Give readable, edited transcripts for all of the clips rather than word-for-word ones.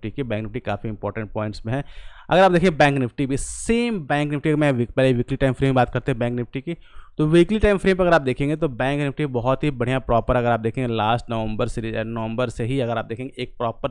ठीक है, bank Nifty काफ़ी इंपॉर्टेंट पॉइंट्स में है। अगर आप देखिए बैंक निफ्टी भी सेम, बैंक निफ्टी में पहले वीकली टाइम फ्रेम बात करते हैं बैंक निफ्टी की, तो वीकली टाइम फ्रेम पर अगर आप देखेंगे तो बैंक निफ्टी बहुत ही बढ़िया प्रॉपर, अगर आप देखेंगे लास्ट नवंबर से ही अगर आप देखेंगे एक प्रॉपर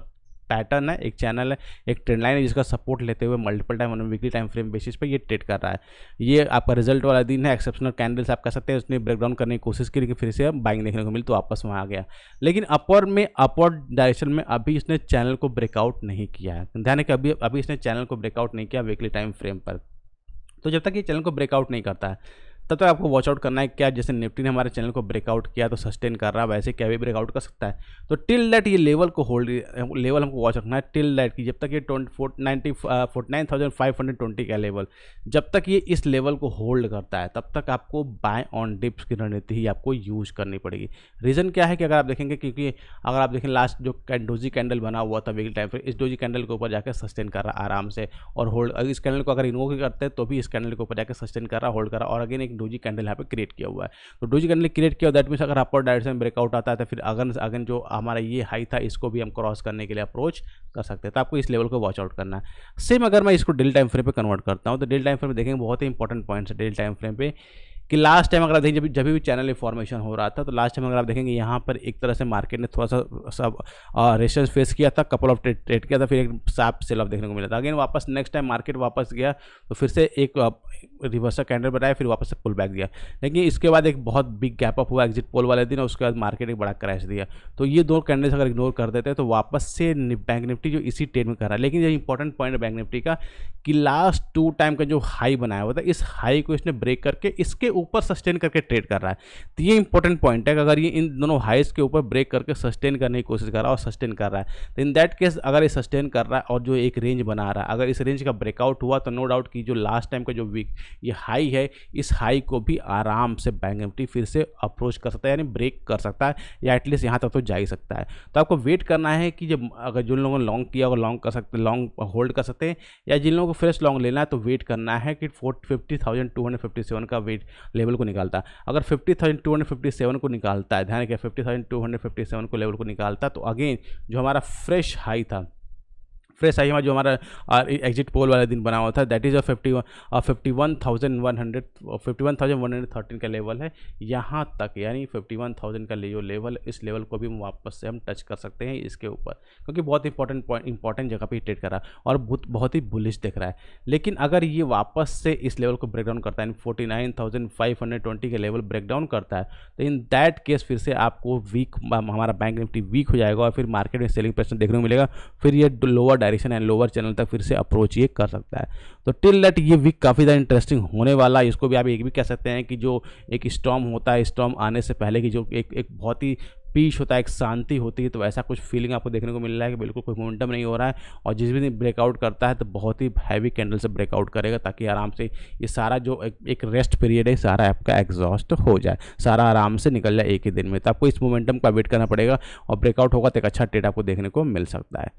पैटर्न है, एक चैनल है, एक ट्रेंड लाइन है जिसका सपोर्ट लेते हुए multiple time weekly time frame basis पे ये ट्रेड कर रहा है। ये आपका रिजल्ट वाला दिन है, एक्सेप्शनल कैंडल्स आप कह सकते हैं, उसने ब्रेकडाउन करने की कोशिश की लेकिन फिर से बाइंग देखने को मिली तो वापस वहाँ आ गया। लेकिन अपवर्ड डायरेक्शन में अभी इसने चैनल को ब्रेकआउट नहीं किया है। ध्यान है कि अभी इसने चैनल को ब्रेकआउट नहीं किया वीकली टाइम फ्रेम पर। तो जब तक ये चैनल को ब्रेकआउट नहीं करता है तब तक आपको वॉच आउट करना है। क्या जैसे निफ्टी ने हमारे चैनल को ब्रेकआउट किया तो सस्टेन कर रहा है, वैसे क्या भी ब्रेकआउट कर सकता है। तो टिल दैट ये लेवल को लेवल हमको वॉच रखना है टिल दैट कि जब तक ये 49,520 का लेवल, जब तक ये इस लेवल को होल्ड करता है तब तक आपको बाय ऑन डिप्स की रणनीति ही आपको यूज करनी पड़ेगी। रीज़न क्या है कि अगर आप देखेंगे, क्योंकि अगर आप देखें लास्ट जो डोजी कैंडल बना हुआ था वीकली टाइम, फिर इस डोजी कैंडल के ऊपर जाकर सस्टेन कर रहा आराम से और होल्ड, इस कैंडल को अगर इग्नोर करते हैं तो भी इस कैंडल के ऊपर जाकर सस्टेन कर रहा, होल्ड कर रहा और अगेन एक डोजी कैंडल यहाँ पे क्रिएट किया हुआ है। तो डोजी कैंडल क्रिएट किया, दैट मीन्स अगर अपर डायरेक्शन ब्रेकआउट आता है तो फिर अगन जो हमारा ये हाई था इसको भी हम क्रॉस करने के लिए अप्रोच कर सकते हैं। तो आपको इस लेवल को वॉच आउट करना है। सेम अगर मैं इसको डेली टाइम फ्रेम पे कन्वर्ट करता हूँ तो डेली टाइम फ्रेम पे देखेंगे बहुत ही इंपॉर्टेंट पॉइंट्स है डेली टाइम फ्रेम पे कि लास्ट टाइम अगर आप देखेंगे जब भी चैनल फॉर्मेशन हो रहा था तो लास्ट टाइम अगर आप देखेंगे यहाँ पर एक तरह से मार्केट ने थोड़ा सा रेजिस्टेंस फेस किया था, कपल ऑफ ट्रेड किया था, फिर एक शार्प सेल ऑफ देखने को मिला था। अगेन वापस नेक्स्ट टाइम मार्केट वापस गया तो फिर से एक रिवर्सल कैंडल बनाया, फिर वापस से पुल बैक दिया। लेकिन इसके बाद एक बहुत बिग गैप अप हुआ एग्जिट पोल वाले दिन और उसके बाद मार्केट एक बड़ा क्रैश दिया। तो ये दो कैंडल्स अगर इग्नोर कर देते हैं तो वापस से बैंक निफ्टी जो इसी ट्रेड में कर रहा है। लेकिन ये इंपॉर्टेंट पॉइंट है बैंक निफ्टी का कि लास्ट 2 टाइम का जो हाई बनाया हुआ था इस हाई को इसने ब्रेक करके इसके ऊपर सस्टेन करके ट्रेड कर रहा है। तो ये इंपॉर्टेंट पॉइंट है कि अगर ये इन दोनों हाइस के ऊपर ब्रेक करके सस्टेन करने की कोशिश कर रहा है और सस्टेन कर रहा है तो इन दैट केस अगर ये सस्टेन कर रहा है और जो एक रेंज बना रहा है, अगर इस रेंज का ब्रेकआउट हुआ तो नो डाउट कि जो लास्ट टाइम का जो वीक ये हाई है, इस हाई को भी आराम से बैंक निफ्टी फिर से अप्रोच कर सकता है, यानी ब्रेक कर सकता है या एटलीस्ट यहाँ तक तो जा ही सकता है। तो आपको वेट करना है कि जब अगर जिन लोगों ने लॉन्ग किया अगर लॉन्ग कर सकते, लॉन्ग होल्ड कर सकते हैं, या जिन लोगों को फ्रेश लॉन्ग लेना है तो वेट करना है कि 50,257 का वेट लेवल को निकालता है। अगर 50,257 को निकालता है, ध्यान रखिए 50,257 को लेवल को निकालता है तो अगेन जो हमारा फ्रेश हाई था, फ्रेश हाई जो हमारा एग्जिट पोल वाला दिन बना हुआ था, दैट इज़ 51,113 का लेवल है यहाँ तक, यानी 51,000 का जो लेवल, इस लेवल को भी वापस से हम टच कर सकते हैं इसके ऊपर, क्योंकि बहुत इंपॉर्टेंट जगह पे ट्रेड कर रहा है और बहुत ही बुलिश दिख रहा है। लेकिन अगर ये वापस से इस लेवल को ब्रेकडाउन करता है, 49,520 का लेवल ब्रेकडाउन करता है तो इन दैट केस फिर से आपको हमारा बैंक निफ्टी वीक हो जाएगा और फिर मार्केट में सेलिंग प्रेशर देखने को मिलेगा, फिर ये lower direction and lower channel तक फिर से अप्रोच ये कर सकता है। तो टिल दैट ये वीक काफ़ी ज़्यादा इंटरेस्टिंग होने वाला है। इसको भी आप एक भी कह सकते हैं कि जो एक स्टॉर्म होता है, स्टॉर्म आने से पहले की जो एक बहुत ही पीस होता है, एक शांति होती है, तो ऐसा कुछ फीलिंग आपको देखने को मिल रहा है कि बिल्कुल कोई मोमेंटम नहीं हो रहा है और जिस भी दिन ब्रेकआउट करता है तो बहुत ही हैवी कैंडल से ब्रेकआउट करेगा ताकि आराम से ये सारा जो एक रेस्ट पीरियड है सारा आपका एग्जॉस्ट हो जाए, सारा आराम से निकल जाए एक ही दिन में। तो आपको इस मोमेंटम का वेट करना पड़ेगा और ब्रेकआउट होगा तो एक अच्छा ट्रेड आपको देखने को मिल सकता है।